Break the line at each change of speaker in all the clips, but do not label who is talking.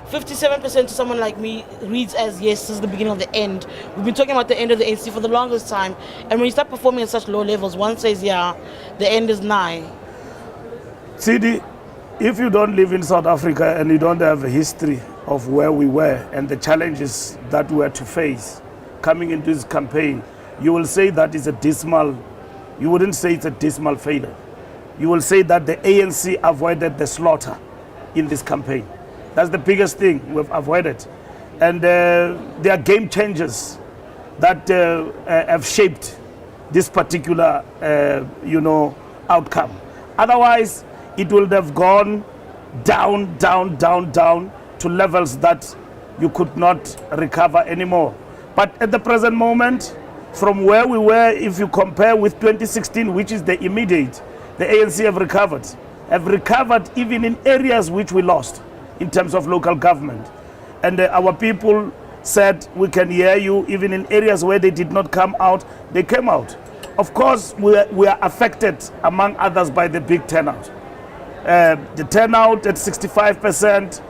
57% to someone like me reads as, yes, this is the beginning of the end. We've been talking about the end of the ANC for the longest time. And when you start performing at such low levels, one says, yeah, the end is nigh.
CD, if you don't live in South Africa and you don't have a history of where we were and the challenges that we were to face coming into this campaign, you will say that is a dismal, you wouldn't say it's a dismal failure. You will say that the ANC avoided the slaughter in this campaign. That's the biggest thing we've avoided. And there are game changers that have shaped this particular, outcome. Otherwise, it would have gone down to levels that you could not recover anymore. But at the present moment, from where we were, if you compare with 2016, which is the immediate, the ANC have recovered even in areas which we lost in terms of local government. And our people said, we can hear you, even in areas where they did not come out, they came out. Of course, we are affected, among others, by the big turnout. The turnout at 65%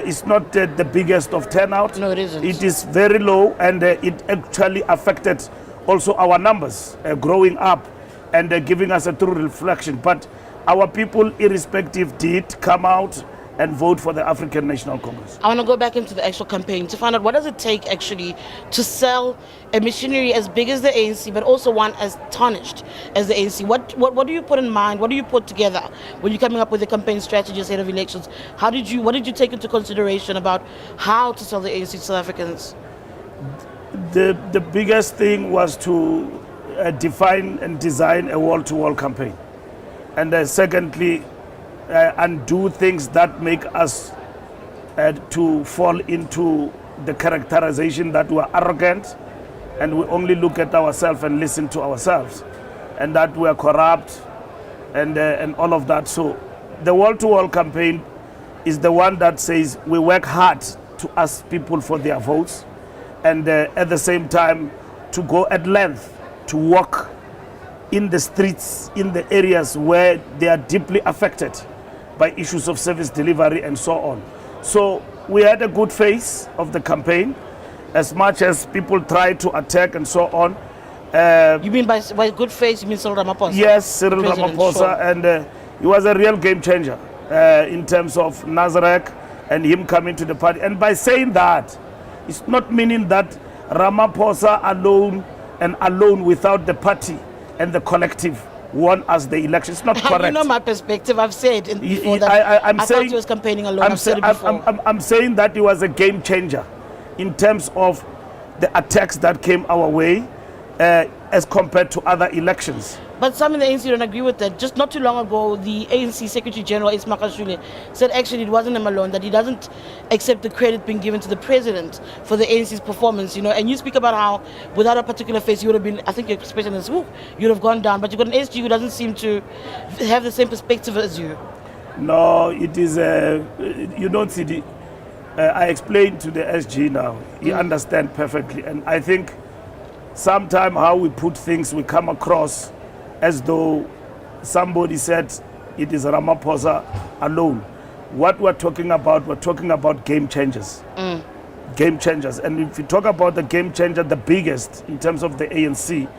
is not the biggest of turnout.
No, it isn't.
It is very low, and it actually affected also our numbers growing up and giving us a true reflection. But our people, irrespective, did come out and vote for the African National Congress.
I want to go back into the actual campaign to find out what does it take actually to sell a machinery as big as the ANC, but also one as tarnished as the ANC. What do you put in mind? What do you put together when you're coming up with a campaign strategy ahead of elections? What did you take into consideration about how to sell the ANC to South Africans?
The biggest thing was to define and design a wall-to-wall campaign. And secondly, undo things that make us to fall into the characterization that we're arrogant and we only look at ourselves and listen to ourselves, and that we're corrupt and all of that. So the wall-to-wall campaign is the one that says we work hard to ask people for their votes, and at the same time to go at length to walk in the streets, in the areas where they are deeply affected by issues of service delivery and so on. So we had a good phase of the campaign, as much as people tried to attack and so on.
You mean by good phase, you mean Cyril Ramaphosa?
Yes, Cyril Ramaphosa,
sure.
And he was a real game changer in terms of Nazareth and him coming to the party. And by saying that, it's not meaning that Ramaphosa alone without the party and the collective won us the election. It's not correct.
You know my perspective. I've said before that I thought he was campaigning alone. I've said it before.
I'm saying that he was a game changer in terms of the attacks that came our way as compared to other elections.
But some in the ANC don't agree with that. Just not too long ago, the ANC Secretary General, Makashule, said actually it wasn't him alone, that he doesn't accept the credit being given to the president for the ANC's performance, And you speak about how without a particular face, you would have been, I think your expression is, you would have gone down. But you've got an SG who doesn't seem to have the same perspective as you.
No, it is, you don't see I explained to the SG now. He understands perfectly. And I think sometimes how we put things, we come across as though somebody said it is Ramaphosa alone. What we're talking about game changers. Game changers. And if you talk about the game changer, the biggest in terms of the ANC,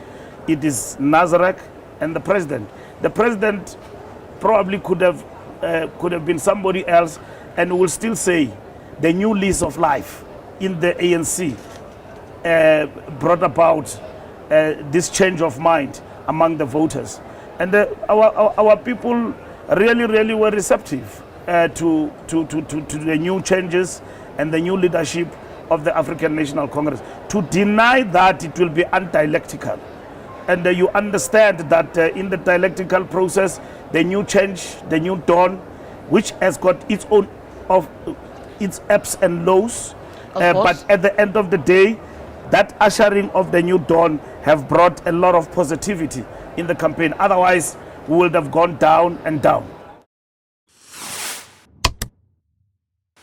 it is Nazareth and the president. The president probably could have been somebody else, and will still say the new lease of life in the ANC brought about this change of mind among the voters. And our people really were receptive to the new changes and the new leadership of the African National Congress. To deny that, it will be undialectical. And you understand that in the dialectical process, the new change, the new dawn, which has got its own of its ups and lows, but at the end of the day, that ushering of the new dawn have brought a lot of positivity in the campaign. Otherwise, we would have gone down and down.